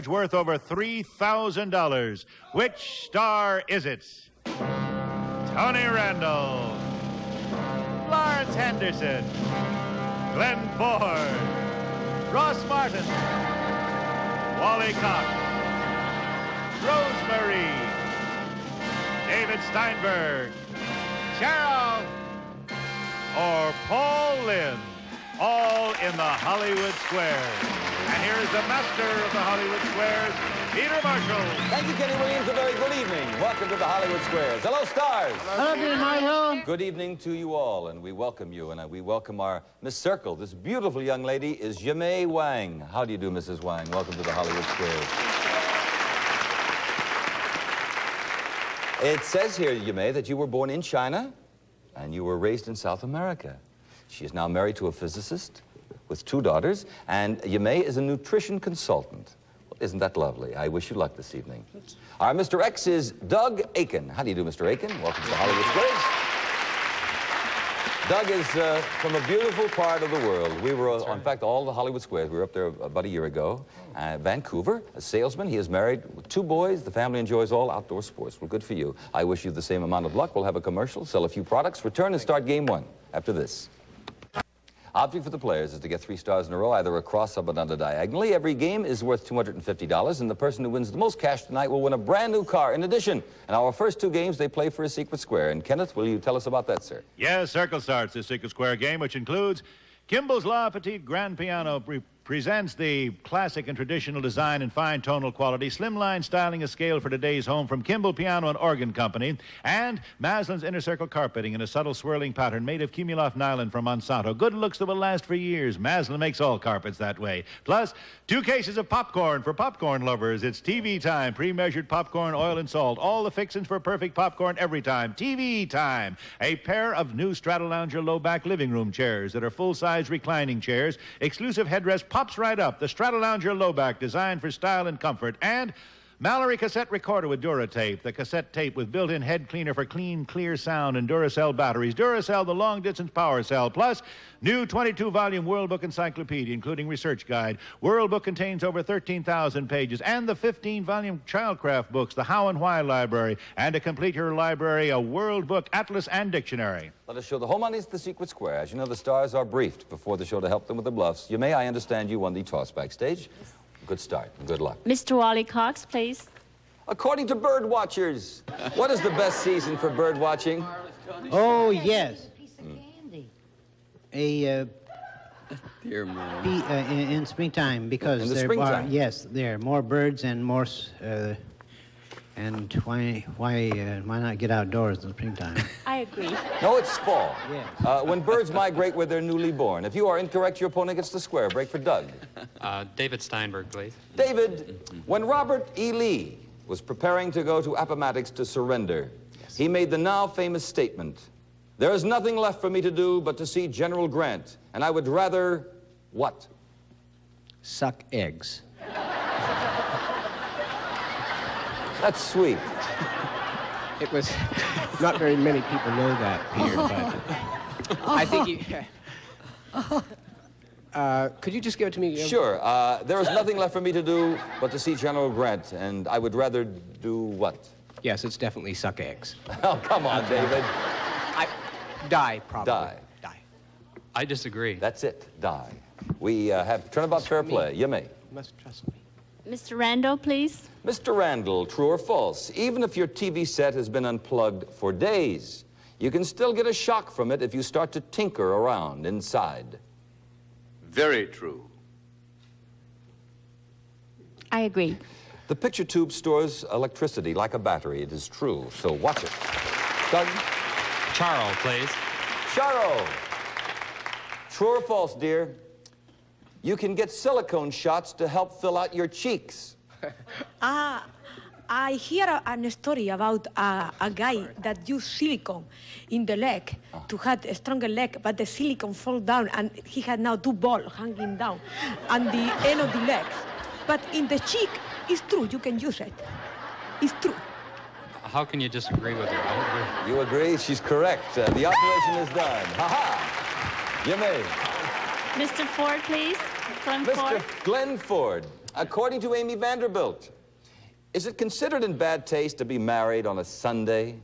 worth over $3,000. Which star is it? Tony Randall, Florence Henderson, Glen Ford, Ross Martin, Wally Cox, Rosemary, David Steinberg, Charo, or Paul Lynde, all in the Hollywood Squares. And here is the master of the Hollywood Squares, Peter Marshall. Thank you, Kenny Williams. A very good evening. Welcome to the Hollywood Squares. Hello, stars. Hello, Peter Marshall. Good evening to you all, and we welcome you, and we welcome our Miss Circle. This beautiful young lady is Yimei Wang. How do you do, Mrs. Wang? Welcome to the Hollywood Squares. It says here, Yimei, that you were born in China, and you were raised in South America. She is now married to a physicist with 2 daughters, and Yimei is a nutrition consultant. Well, isn't that lovely? I wish you luck this evening. Our Mr. X is Doug Aiken. How do you do, Mr. Aiken? Welcome to the Hollywood Squares. Doug is from a beautiful part of the world. We were, in fact, all the Hollywood Squares. We were up there about a year ago. Vancouver, a salesman. He is married with 2 boys. The family enjoys all outdoor sports. Well, good for you. I wish you the same amount of luck. We'll have a commercial, sell a few products, return and start game 1 after this. Object for the players is to get 3 stars in a row, either across, up, and under diagonally. Every game is worth $250, and the person who wins the most cash tonight will win a brand new car. In addition, in our first 2 games, they play for a secret square. And Kenneth, will you tell us about that, sir? Yes, Circle starts the secret square game, which includes Kimball's La Petite Grand Piano presents the classic and traditional design and fine tonal quality, slimline styling, a scale for today's home from Kimball Piano and Organ Company, and Maslin's Inner Circle carpeting in a subtle swirling pattern made of Cumuloff nylon from Monsanto. Good looks that will last for years. Maslin makes all carpets that way. Plus, 2 cases of popcorn for popcorn lovers. It's TV time. Pre-measured popcorn, oil, and salt. All the fixings for perfect popcorn every time. TV time. A pair of new Stratolounger low-back living room chairs that are full-size reclining chairs. Exclusive headrest pops right up. The Stratolounger low-back, designed for style and comfort. And Mallory cassette recorder with Duratape, the cassette tape with built-in head cleaner for clean, clear sound, and Duracell batteries. Duracell, the long-distance power cell. Plus, new 22-volume World Book Encyclopedia, including research guide. World Book contains over 13,000 pages. And the 15-volume Childcraft books, the How and Why Library. And to complete your library, a World Book Atlas and Dictionary. Let us show the home on the secret square. As you know, the stars are briefed before the show to help them with the bluffs. Yimei, I understand you won the toss backstage. Good start and good luck. Mr. Wally Cox, please. According to bird watchers, what is the best season for bird watching? Oh, yes. Dear man. In springtime, because In the there springtime? are, yes, there are more birds and more, and why not get outdoors in the springtime? I agree. No, it's fall. Yes. When birds migrate where they're newly born. If you are incorrect, your opponent gets the square. Break for Doug. David Steinberg, please. David, when Robert E. Lee was preparing to go to Appomattox to surrender, he made the now famous statement, "There is nothing left for me to do but to see General Grant, and I would rather..." what? Suck eggs. That's sweet. It was... Not very many people know that, Peter, but... I think you... could you just give it to me again? Sure. There is nothing left for me to do but to see General Grant, and I would rather do what? Yes, it's definitely suck eggs. Oh, come on, David. Die, probably. Die. Die. I disagree. That's it. Die. We have turnabout fair play. Yimei. You must trust me. Mr. Randall, please. Mr. Randall, true or false? Even if your TV set has been unplugged for days, you can still get a shock from it if you start to tinker around inside. Very true. I agree. The picture tube stores electricity like a battery. It is true, so watch it. Doug? Charo, please. Charo. True or false, dear? You can get silicone shots to help fill out your cheeks. I hear a story about a guy that used silicone in the leg to have a stronger leg, but the silicone fall down, and he had now 2 balls hanging down on the end of the legs. But in the cheek, it's true, you can use it. It's true. How can you disagree with her? I agree. You agree? She's correct. The operation is done. Ha-ha! Yimei. Mr. Ford, please. Glen Mr. Ford. Glen Ford. According to Amy Vanderbilt, is it considered in bad taste to be married on a Sunday?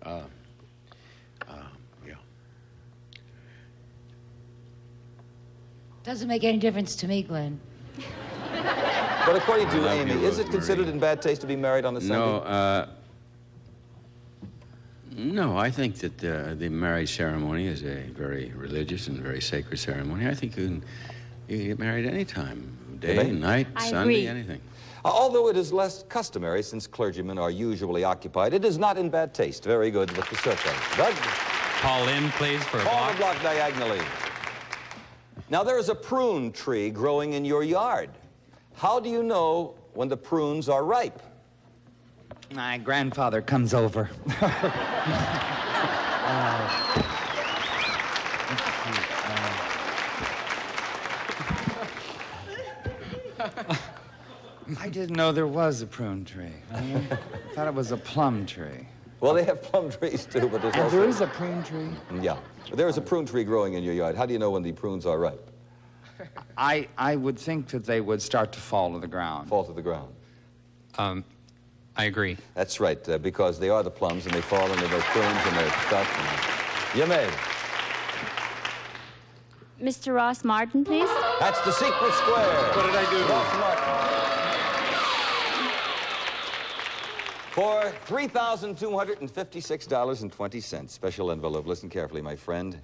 Yeah. Doesn't make any difference to me, Glen. But according to Love Amy, you, is it Rosemary. considered in bad taste to be married on a Sunday? No, I think that the marriage ceremony is a very religious and very sacred ceremony. I think you can get married anytime, day, Really? night, I Sunday, agree. anything. Although it is less customary since clergymen are usually occupied, it is not in bad taste. Very good with the circle. Doug? Call Lynde, please, for a Call the block. block diagonally. Now, there is a prune tree growing in your yard. How do you know when the prunes are ripe? My grandfather comes over. I didn't know there was a prune tree. I thought it was a plum tree. Well, they have plum trees too, but there's And also... there is a prune tree? Yeah. There is a prune tree growing in your yard. How do you know when the prunes are ripe? I would think that they would start to fall to the ground. Fall to the ground. I agree. That's right, because they are the plums and they fall into their prunes and their stuff. You may. Mr. Ross Martin, please. That's the secret square. What did I do? Ross Martin. For $3,256.20, special envelope. Listen carefully, my friend.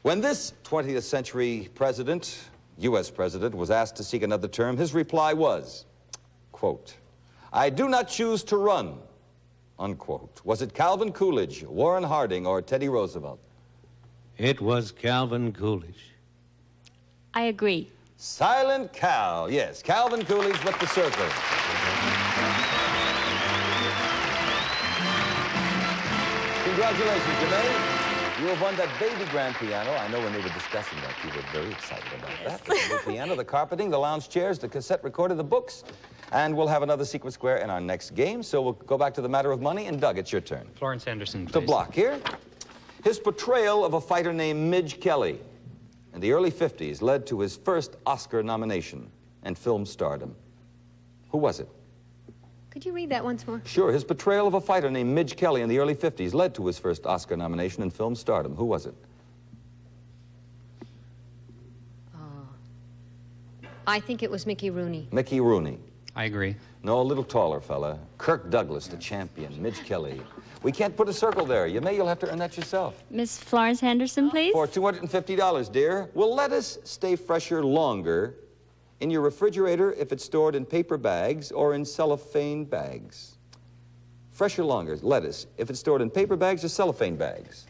When this 20th century president, U.S. president, was asked to seek another term, his reply was, quote, "I do not choose to run," unquote. Was it Calvin Coolidge, Warren Harding, or Teddy Roosevelt? It was Calvin Coolidge. I agree. Silent Cal. Yes, Calvin Coolidge with the circle. Congratulations, Jermaine. You have won that baby grand piano. I know when they were discussing that, you were very excited about that. The baby piano, the carpeting, the lounge chairs, the cassette recorder, the books. And we'll have another secret square in our next game, so we'll go back to the matter of money. And Doug, it's your turn. Florence Henderson, The please. block here. His portrayal of a fighter named Midge Kelly in the early 50s led to his first Oscar nomination and film stardom. Who was it? Could you read that once more? Sure, his portrayal of a fighter named Midge Kelly in the early 50s led to his first Oscar nomination and film stardom. Who was it? I think it was Mickey Rooney. Mickey Rooney. I agree. No, a little taller fella. Kirk Douglas, the champion. Midge Kelly. We can't put a circle there. You'll have to earn that yourself. Miss Florence Henderson, please. For $250, dear. Will lettuce stay fresher longer in your refrigerator if it's stored in paper bags or in cellophane bags? Fresher longer, lettuce, if it's stored in paper bags or cellophane bags?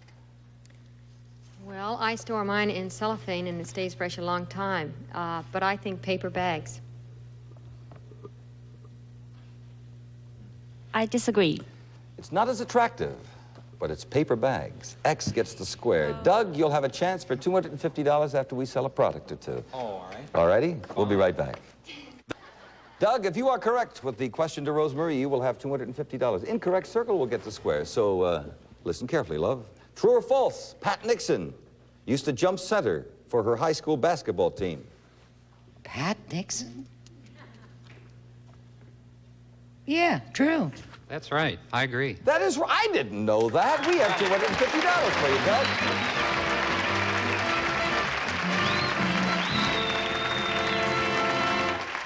Well, I store mine in cellophane and it stays fresh a long time. But I think paper bags. I disagree. It's not as attractive, but it's paper bags. X gets the square. Doug, you'll have a chance for $250 after we sell a product or two. Oh, all right. All righty? We'll be right back. Doug, if you are correct with the question to Rosemary, you will have $250. Incorrect circle will get the square. So listen carefully, love. True or false? Pat Nixon used to jump center for her high school basketball team. Pat Nixon? Yeah, true. That's right. I agree. That is right. I didn't know that. We have $250 for you, Doug.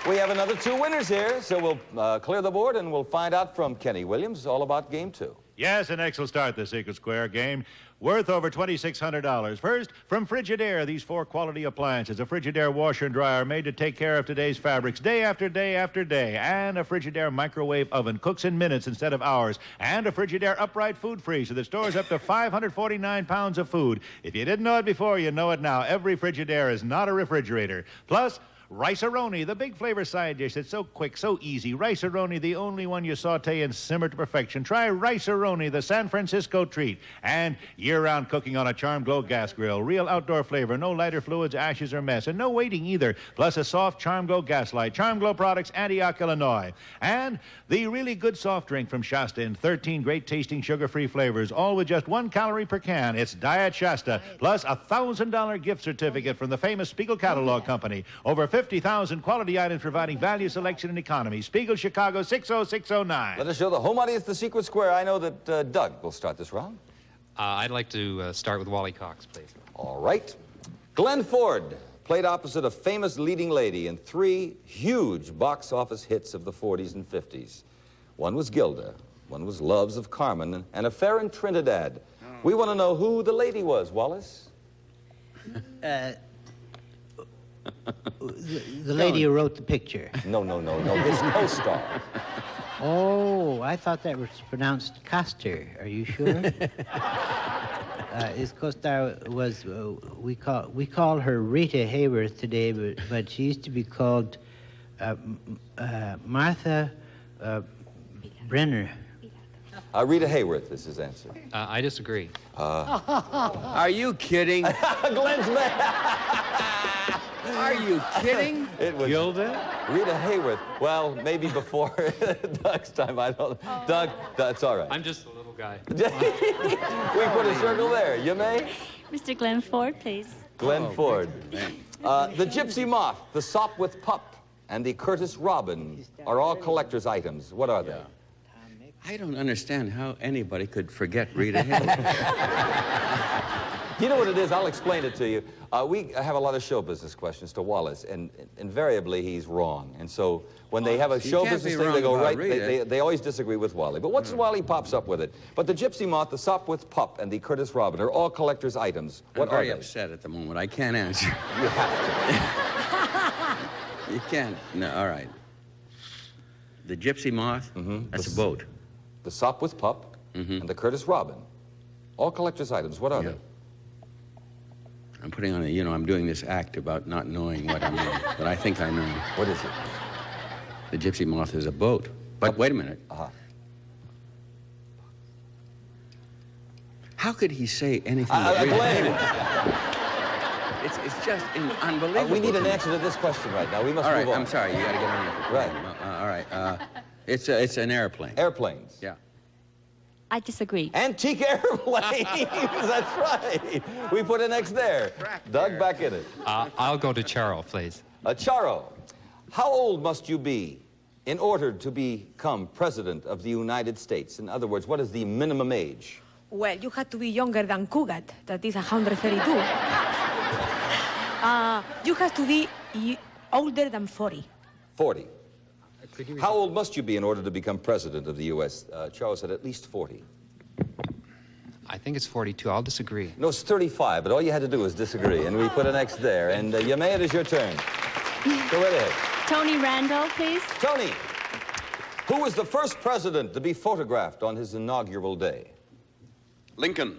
We have another two winners here, so we'll clear the board and we'll find out from Kenny Williams all about game two. Yes, and X will start the Secret Square game, worth over $2,600. First, from Frigidaire, these four quality appliances. A Frigidaire washer and dryer made to take care of today's fabrics day after day after day. And a Frigidaire microwave oven cooks in minutes instead of hours. And a Frigidaire upright food freezer that stores up to 549 pounds of food. If you didn't know it before, you know it now. Every Frigidaire is not a refrigerator. Plus, Rice-A-Roni, the big flavor side dish that's so quick, so easy. Rice-A-Roni, the only one you saute and simmer to perfection. Try Rice-A-Roni, the San Francisco treat. And year-round cooking on a Charm Glow gas grill. Real outdoor flavor, no lighter fluids, ashes, or mess. And no waiting either. Plus a soft Charm Glow gas light. Charm Glow products, Antioch, Illinois. And the really good soft drink from Shasta in 13 great-tasting sugar-free flavors, all with just 1 calorie per can. It's Diet Shasta. Plus a $1,000 gift certificate from the famous Spiegel Catalog Company. Over 50,000 quality items providing value, selection, and economy. Spiegel, Chicago, 60609. Let us show the home audience the secret square. I know that Doug will start this round. I'd like to start with Wally Cox, please. All right. Glen Ford played opposite a famous leading lady in 3 huge box office hits of the 40s and 50s. One was Gilda, one was Loves of Carmen, and Affair in Trinidad. We want to know who the lady was, Wallace. The lady who wrote the picture. No, his co-star. Oh, I thought that was pronounced Coster. Are you sure? His co-star was, we call her Rita Hayworth today, but she used to be called Martha Brenner. Rita Hayworth is his answer. I disagree. Are you kidding? Glen's man. Are you kidding? It was Gilda? Rita Hayworth. Well, maybe before Doug's time. I don't. Doug, that's all right. I'm just a little guy. We put a circle there. You may. Mr. Glen Ford, please. Glen Ford. The Gypsy Moth, the Sopwith Pup, and the Curtis Robin are all collector's items. What are they? I don't understand how anybody could forget Rita Hayworth. You know what it is? I'll explain it to you. We have a lot of show business questions to Wallace, and invariably he's wrong. And so when they have a show can't business be thing, wrong they go about right. Rita. They always disagree with Wally. But once in a while he pops up with it. But the Gypsy Moth, the Sopwith Pup, and the Curtis Robin are all collector's items. What I'm very are they? upset at the moment. I can't answer. You have You can't. No, all right. The Gypsy Moth, that's a boat. to. The Sopwith Pup and the Curtis Robin. All collector's items. What are they? I'm putting on I'm doing this act about not knowing what I mean, but I think I know. What is it? The Gypsy Moth is a boat. But wait a minute. How could he say anything but Rita Glen. Hayworth? It's just unbelievable. We need an answer to this question right now. We must All right, move on. I'm sorry. You got to get on with it. Right. All right. It's an airplane. Airplanes. Yeah. I disagree. Antique airplanes. That's right. We put an X there. Doug, back in it. I'll go to Charo, please. Charo, how old must you be in order to become president of the United States? In other words, what is the minimum age? Well, you had to be younger than Cugat, that is 132. You have to be older than 40. 40. How old must you be in order to become president of the U.S.? Charo said at least 40. I think it's 42. I'll disagree. No, it's 35, but all you had to do was disagree, and we put an X there. And Yamay, it is your turn. Go right ahead. Tony Randall, please. Tony, who was the first president to be photographed on his inaugural day? Lincoln.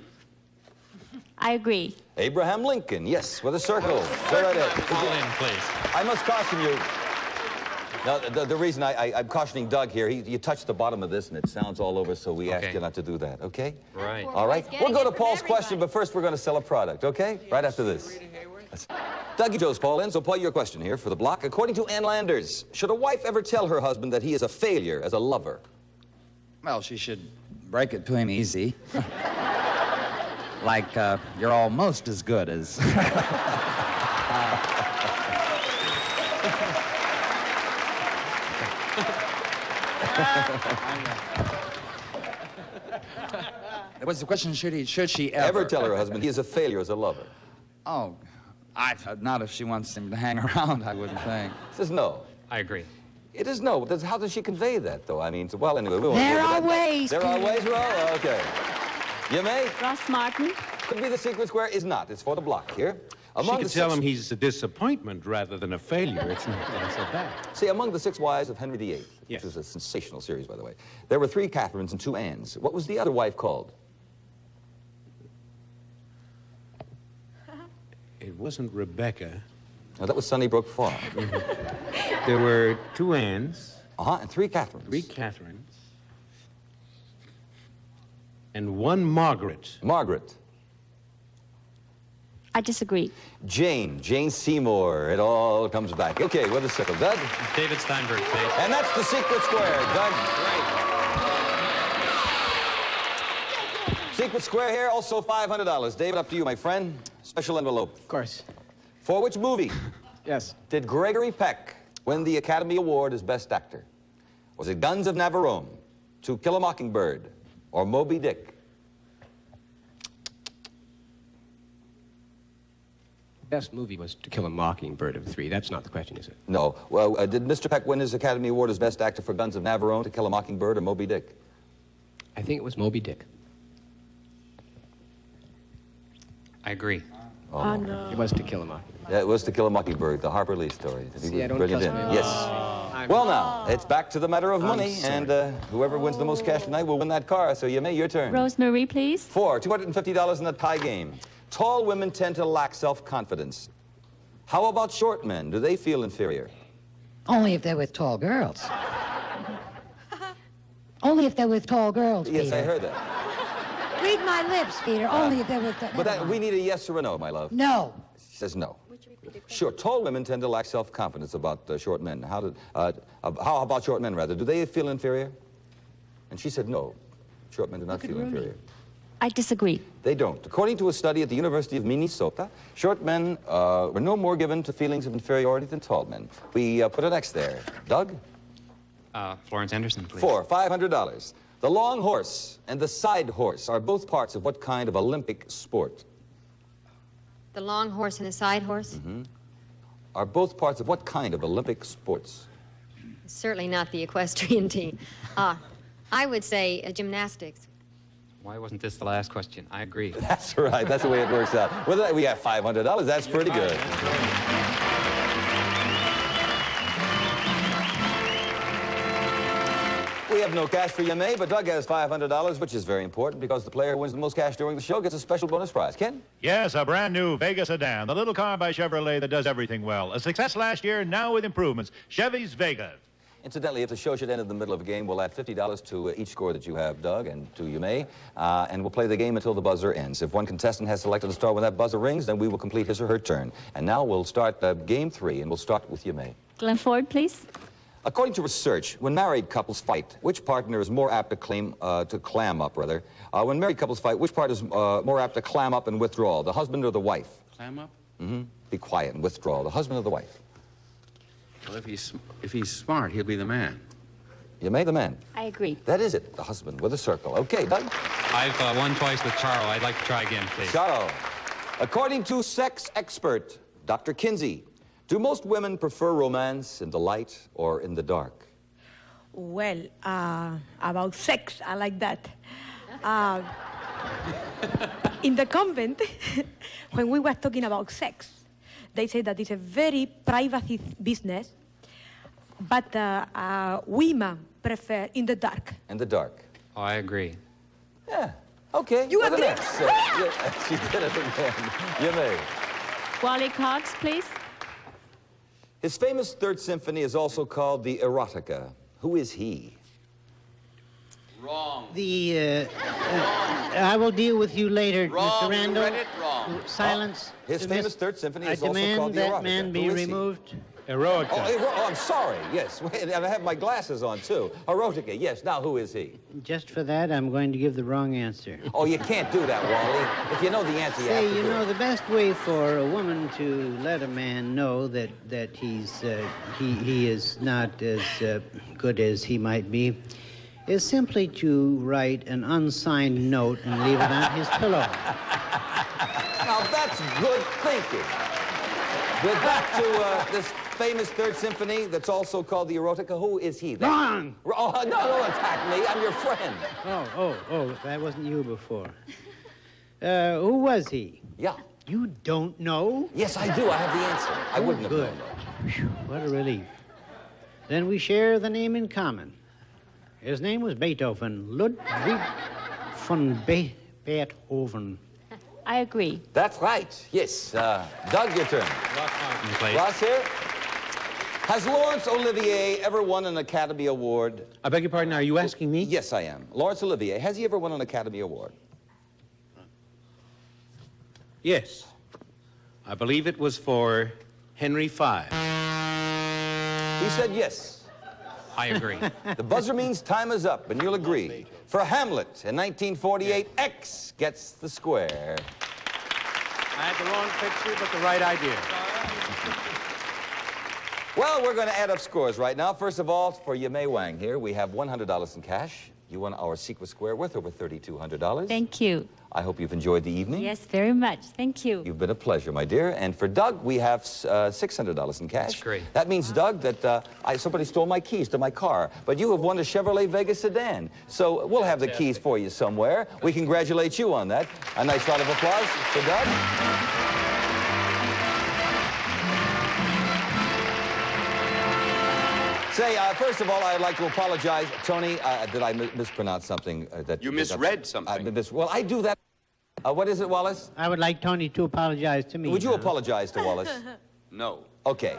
I agree. Abraham Lincoln, yes, with a circle. Go right ahead. Call in, please. I must caution you. Now, the reason I'm cautioning Doug here, you touched the bottom of this and it sounds all over, so we ask you not to do that, okay? Right. All right? We'll go to Paul's question, but first we're going to sell a product, okay? Right after this. Dougie Joe's Paul in, so Paul, your question here for the block. According to Ann Landers, should a wife ever tell her husband that he is a failure as a lover? Well, she should break it to him easy. Like, you're almost as good as... What's the question? Should she ever Ever tell her husband he is a failure as a lover? Oh, not if she wants him to hang around, I wouldn't think. Says no. I agree. It is no. How does she convey that, though? I mean, well, anyway, we won't There deal with are that. ways, There are Peter. ways, well, okay. You may. Ross Martin. Could be the secret square, is not. It's for the block here. She Among could the tell six- him he's a disappointment rather than a failure. It's not so bad. See, among the 6 wives of Henry VIII, Yes. which is a sensational series, by the way, there were 3 Catherines and 2 Annes. What was the other wife called? It wasn't Rebecca. No, that was Sunnybrook Farm. There were 2 Annes, And 3 Catherines. 3 Catherines, and 1 Margaret. Margaret. I disagree. Jane Seymour. It all comes back. Okay, with a circle. Doug? David Steinberg, please. And that's the secret square, Doug. Secret square here, also $500. David, up to you, my friend. Special envelope. Of course. For which movie Yes. Did Gregory Peck win the Academy Award as Best Actor? Was it Guns of Navarone, To Kill a Mockingbird, or Moby Dick? Best movie was To Kill a Mockingbird of 3. That's not the question, is it? No. Well, did Mr. Peck win his Academy Award as Best Actor for Guns of Navarone, To Kill a Mockingbird, or Moby Dick? I think it was Moby Dick. I agree. Oh, no. It was To Kill a Mockingbird. Yeah, it was To Kill a Mockingbird, the Harper Lee story. That he See, was I don't brilliant trust in. my Yes. Well, I'm- now, it's back to the matter of money, sorry. and whoever wins the most cash tonight will win that car. So, you may, your turn. Rosemary, please. For $250 in a tie game. Tall women tend to lack self-confidence. How about short men? Do they feel inferior? Only if they're with tall girls. Only if they're with tall girls, Yes, Peter. I heard that. Read my lips, Peter. Only if they're with... But that, we need a yes or a no, my love. No. She says no. Sure, tall women tend to lack self-confidence about short men. How about short men, rather? Do they feel inferior? And she said no. Short men do not feel inferior. I disagree. They don't. According to a study at the University of Minnesota, short men were no more given to feelings of inferiority than tall men. We put an X there. Doug? Florence Henderson, please. For $500. The long horse and the side horse are both parts of what kind of Olympic sport? The long horse and the side horse? Are both parts of what kind of Olympic sports? Certainly not the equestrian team. I would say gymnastics. Why wasn't this the last question? I agree. That's right. That's the way it works out. Well, we got $500. That's pretty good. We have no cash for you, May, but Doug has $500, which is very important because the player who wins the most cash during the show gets a special bonus prize. Ken? Yes, a brand new Vega sedan, the little car by Chevrolet that does everything well. A success last year, now with improvements. Chevy's Vega. Incidentally, if the show should end in the middle of a game, we'll add $50 to each score that you have, Doug, and to you, May, and we'll play the game until the buzzer ends. If one contestant has selected a star when that buzzer rings, then we will complete his or her turn. And now we'll start game 3, and we'll start with you, May. Glen Ford, please. According to research, when married couples fight, which partner is more apt to clam up, rather? When married couples fight, which part is more apt to clam up and withdraw, the husband or the wife? Clam up? Mm-hmm. Be quiet and withdraw, the husband or the wife? Well, if he's smart, he'll be the man. You made the man. I agree. That is it, the husband with a circle. Okay, Doug? I've won twice with Charo. I'd like to try again, please. Charo. According to sex expert Dr. Kinsey, do most women prefer romance in the light or in the dark? Well, about sex, I like that. In the convent, when we were talking about sex, they say that it's a very private business, but women prefer in the dark. In the dark. Oh, I agree. Yeah. Okay. You with an agree? X. Yeah, she did it again. You may. Wally Cox, please. His famous Third Symphony is also called the Erotica. Who is he? Wrong. I will deal with you later, Wrong. Mr. Randall. You read it wrong. Silence. His famous Third Symphony I is also called demand the Erotica. that man be Who is he? removed. Eroica. Oh, I'm sorry. Yes. And I have my glasses on, too. Erotica. Yes. Now, who is he? Just for that, I'm going to give the wrong answer. Oh, you can't do that, Wally. If you know the answer, you have Say, to you do know, it. the best way for a woman to let a man know that he is not as good as he might be is simply to write an unsigned note and leave it on his pillow. Now, that's good thinking. We're back to this famous Third Symphony that's also called the Erotica. Who is he? Wrong! Oh, no, don't attack me. I'm your friend. Oh, that wasn't you before. Who was he? Yeah. You don't know? Yes, I do. I have the answer. I wouldn't have Good. known that. Phew, what a relief. Then we share the name in common. His name was Beethoven. Ludwig von Beethoven. I agree. That's right. Yes. Doug, your turn. Please. Ross here. Has Laurence Olivier ever won an Academy Award? I beg your pardon, are you asking me? Yes, I am. Laurence Olivier, has he ever won an Academy Award? Yes. I believe it was for Henry V. He said yes. I agree. The buzzer means time is up, and you'll agree. For Hamlet in 1948, X gets the square. I had the wrong picture, but the right idea. Well, we're going to add up scores right now. First of all, for Yimei Wang here, we have $100 in cash. You won our secret square worth over $3,200. Thank you. I hope you've enjoyed the evening. Yes, very much. Thank you. You've been a pleasure, my dear. And for Doug, we have $600 in cash. That's great. That means, Doug, that somebody stole my keys to my car. But you have won a Chevrolet Vega sedan. So we'll have the keys for you somewhere. We congratulate you on that. A nice round of applause for Doug. Say, first of all, I'd like to apologize. Tony, did I mispronounce something? You misread something. Well, I do that. What is it, Wallace? I would like Tony to apologize to me. Would you now. apologize to Wallace? No. Okay.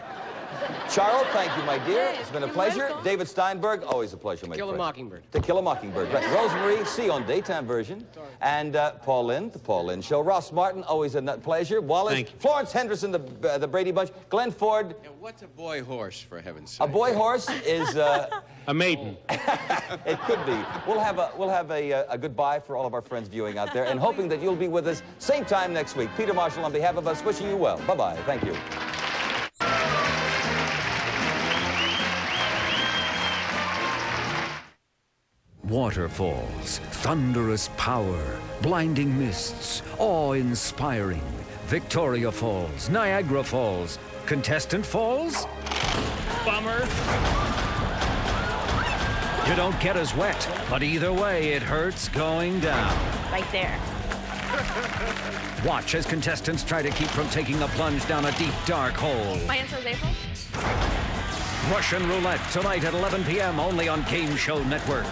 Charo, thank you, my dear. Yes, It's been a you're pleasure. welcome. David Steinberg, always a pleasure, my Kill a friend. Mockingbird. To Kill a Mockingbird. Right. Rosemary, see you on daytime version. And Paul Lynde, the Paul Lynde Show. Ross Martin, always a pleasure. Wallace. Thank you. Florence Henderson, the Brady Bunch. Glen Ford. Yeah, what's a boy horse, for heaven's sake? A boy horse is... A maiden. It could be. We'll have a goodbye for all of our friends viewing out there, and hoping that you'll be with us same time next week. Peter Marshall, on behalf of us, wishing you well. Bye-bye. Thank you. Waterfalls, thunderous power, blinding mists, awe-inspiring. Victoria Falls, Niagara Falls, Contestant Falls? Bummer. You don't get as wet, but either way, it hurts going down. Right there. Watch as contestants try to keep from taking a plunge down a deep, dark hole. My answer is April. Russian Roulette, tonight at 11 p.m. only on Game Show Network.